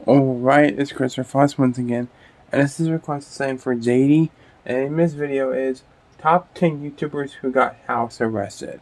Alright, it's Christopher Foss once again, and this is a request assigned for JD, and this video is Top 10 YouTubers who got house arrested.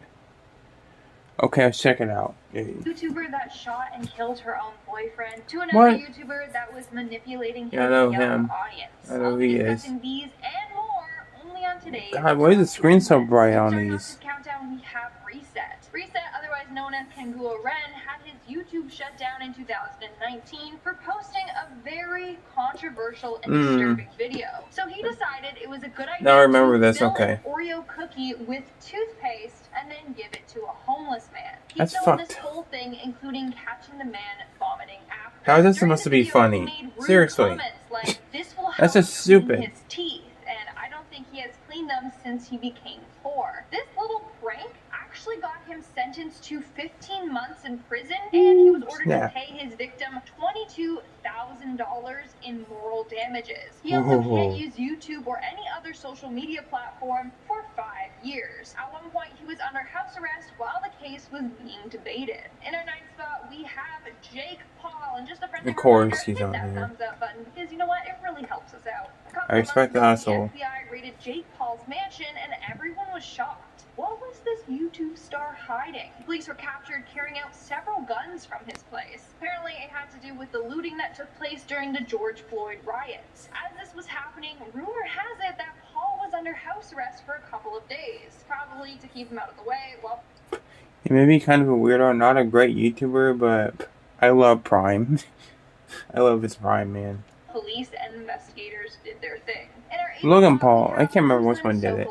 Okay, let's check it out. YouTuber that shot and killed her own boyfriend to another YouTuber that was manipulating his young audience. I know who he is. These and more only on today's God, why is the screen so bright on these? Countdown, we have Reset. Reset, otherwise known as Kangua Ren, had his YouTube shut down in 2019 for posting a very controversial and disturbing video. So he decided it was a good idea to fill an Oreo cookie with toothpaste and then give it to a homeless man. He filmed this whole thing, including catching the man vomiting after. How is this supposed to be funny? Seriously. Like, this will help that's just stupid. His teeth, and I don't think he has cleaned them since he became 4. This little prank actually got him sentenced to 15 months in prison, and he was ordered to pay his victim $22,000 in moral damages. He also can't use YouTube or any other social media platform for 5 years. At one point, he was under house arrest while the case was being debated. In our ninth spot, we have Jake Paul, and just a friend. Of course, he's on that thumbs up button because you know what? It really helps us out. I respect the hustle. The FBI raided Jake Paul's mansion, and everyone was shocked. What was this YouTube star hiding? Police were captured carrying out several guns from his place. Apparently, it had to do with the looting that took place during the George Floyd riots. As this was happening, rumor has it that Paul was under house arrest for a couple of days, probably to keep him out of the way. Well, he may be kind of a weirdo, not a great YouTuber, but I love Prime. I love his Prime, man. Police and investigators did their thing. Logan Paul, I can't remember which one did it.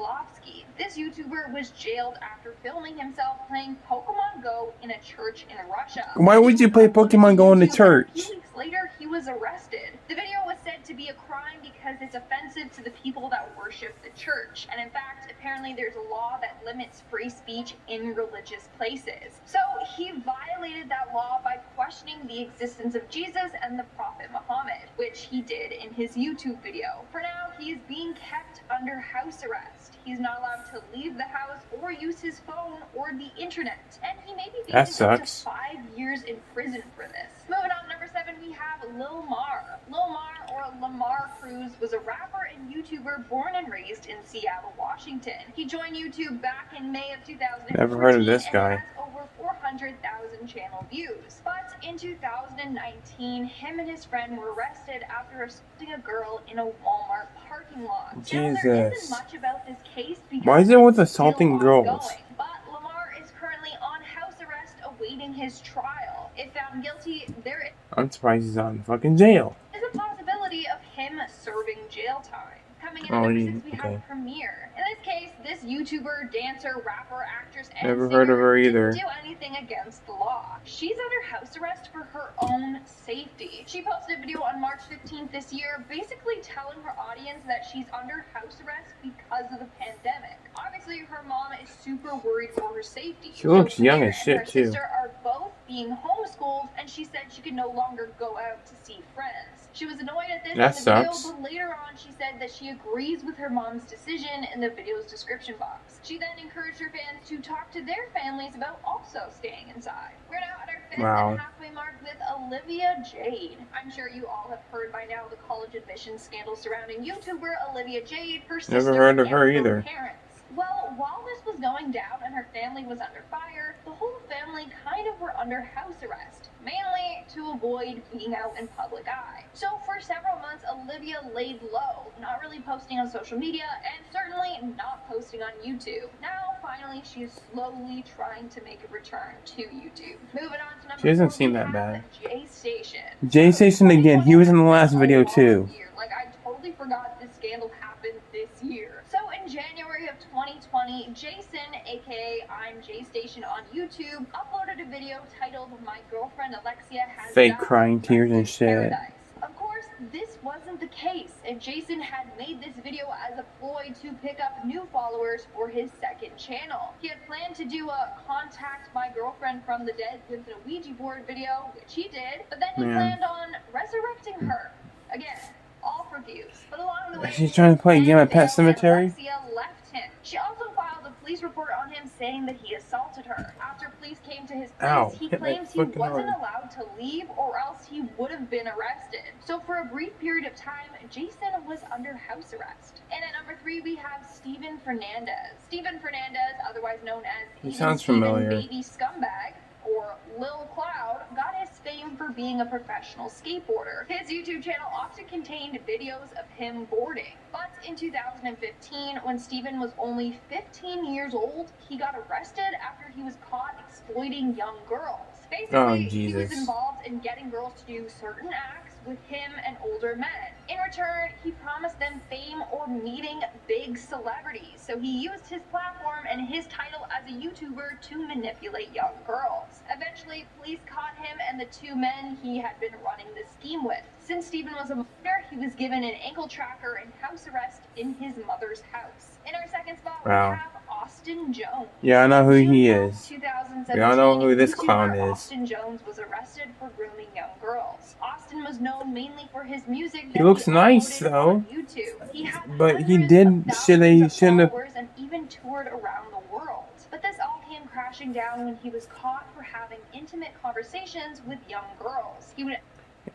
This YouTuber was jailed after filming himself playing Pokemon Go in a church in Russia. Why would you play Pokemon Go in the church? A few weeks later, he was arrested. The video was said to be a crime because it's offensive to the people that worship the church. And in fact, apparently there's a law that limits free speech in religious places. So he violated that law by questioning the existence of Jesus and the Prophet Muhammad, which he did in his YouTube video. For now, he is being kept under house arrest. He's not allowed to leave the house or use his phone or the internet. And he may be facing up to 5 years in prison for this. Moving on, number 7, we have Lil Mar. Lil Mar, or Lamar Cruz, was a rapper and YouTuber born and raised in Seattle, Washington. He joined YouTube back in May of 2014. Never heard of this guy. And has over 400,000 channel views. But in 2019, him and his friend were arrested after assaulting a girl in a Walmart parking lot. Jesus. Now, there isn't much about this case because why is it with assaulting girls? But Lamar is currently on house arrest awaiting his trial. If found guilty, there is... I'm surprised he's on fucking jail. ...a possibility of him serving jail time. Coming in at number 6, we have Premiere. In this case, this YouTuber, dancer, rapper, actress, and never heard of her either. Didn't do anything against the law. She's under house arrest for her own safety. She posted a video on March 15th this year, basically telling her audience that she's under house arrest because of the pandemic. Obviously, her mom is super worried for her safety. She looks young as shit, too. Her sister are both being homeschooled, and she said she could no longer go out to see friends. She was annoyed at this in the video, but later on she said that she agrees with her mom's decision in the video's description box. She then encouraged her fans to talk to their families about also staying inside. We're now at our 5th and halfway mark with Olivia Jade. I'm sure you all have heard by now the college admissions scandal surrounding YouTuber Olivia Jade, her sister, never heard of her either. Parents. Well, while this was going down and her family was under fire, the whole family kind of were under house arrest, mainly to avoid being out in public eye. So for several months, Olivia laid low, not really posting on social media, and certainly not posting on YouTube. Now, finally, she is slowly trying to make a return to YouTube. Moving on to number 4, she doesn't seem that bad. Jay Station. Jay Station again, he was in the last video too. Like, I totally forgot this scandal happened this year. So in January of 2020, Jason, aka I'm Jay Station on YouTube, uploaded a video titled My Girlfriend Alexia Has Fake crying tears and shit. Paradise. Of course, this wasn't the case, and Jason had made this video as a ploy to pick up new followers for his second channel. He had planned to do a Contact My Girlfriend from the Dead with a Ouija board video, which he did, but then he planned on resurrecting her. Again, all for views. But along the way, she's trying to play a game at Pet Cemetery. Alexia left him. She also filed a police report on him saying that he assaulted her. After police came to his Ow, is he hit my claims he fucking wasn't arm. allowed to leave or else he would have been arrested. So for a brief period of time, Jason was under house arrest. And at number 3, we have Steven Fernandez. Steven Fernandez, otherwise known as He Even sounds Steven familiar. Baby Scumbag, or Lil Cloud, got his fame for being a professional skateboarder. His YouTube channel often contained videos of him boarding. But in 2015, when Steven was only 15 years old, he got arrested after he was caught exploiting young girls. Basically, he was involved in getting girls to do certain acts with him and older men. In return, he promised them fame or meeting big celebrities. So he used his platform and his title as a YouTuber to manipulate young girls. Eventually, police caught him and the 2 men he had been running the scheme with. Since Steven was a minor, he was given an ankle tracker and house arrest in his mother's house. In our second spot, we have Austin Jones. Yeah, I know who he is. 2017, We all know who this clown is. Austin Jones was arrested for grooming young girls. Austin was known mainly for his music. He looks nice though. YouTube. He had but he did shit that he shouldn't have. And even toured around the world. But this all came crashing down when he was caught for having intimate conversations with young girls.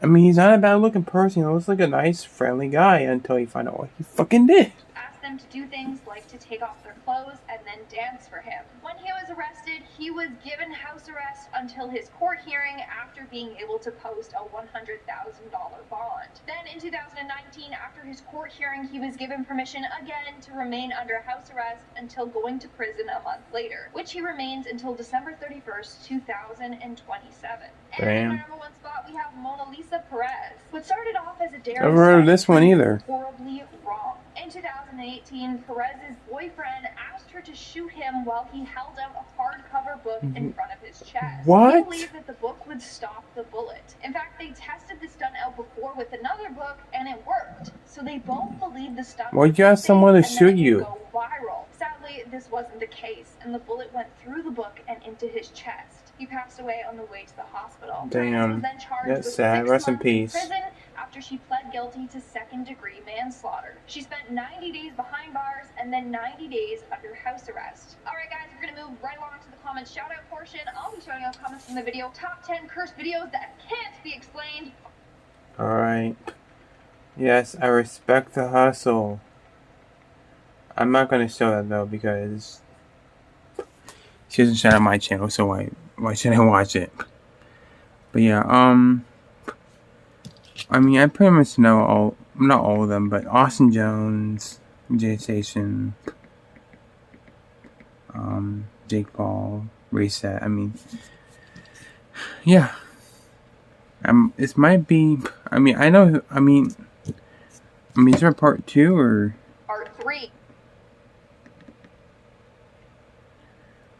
I mean, he's not a bad looking person. He looks like a nice, friendly guy until you find out what he fucking did. Asked them to do things like to take off their clothes and then dance for him. When he was arrested, he was given house arrest until his court hearing after being able to post a $100,000 bond. Then in 2019, after his court hearing, he was given permission again to remain under house arrest until going to prison a month later, which he remains until December 31st, 2027. Damn. And in our number 1 spot, we have Mona Lisa Perez. What started off as a dare Never heard of this one either. Horribly wrong. In 2018, Perez's boyfriend asked her to shoot him while he held out a hardcover book in front of his chest. What? He believed that the book would stop the bullet. In fact, they tested the stunt out before with another book, and it worked. So they both believed the stunt. Why'd you ask someone to shoot you? Go viral. Sadly, this wasn't the case, and the bullet went through the book and into his chest. He passed away on the way to the hospital. Damn. That's sad. Rest in peace. Prison after she pled guilty to second-degree manslaughter. She spent 90 days behind bars and then 90 days under house arrest. Alright guys, we're gonna move right along to the comments shout-out portion. I'll be showing out comments from the video. Top 10 cursed videos that can't be explained. Alright. Yes, I respect the hustle. I'm not gonna show that though because she doesn't shout out my channel, so why should I watch it? But yeah, I mean, I pretty much know not all of them, but Austin Jones, Jay Station, Jake Paul, Reset. I mean, yeah. It might be. I mean, I know. I mean, is there a part 2 or part 3?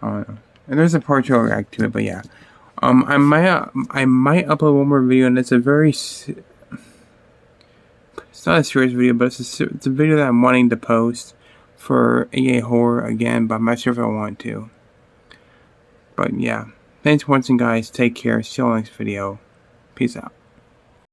I don't know. And there's a part 2 I'll react to it, but yeah. I might upload one more video, and it's a very. It's not a serious video, but it's a video that I'm wanting to post for AA Horror again, but I'm not sure if I want to. But yeah. Thanks for watching, guys. Take care. See you on the next video. Peace out.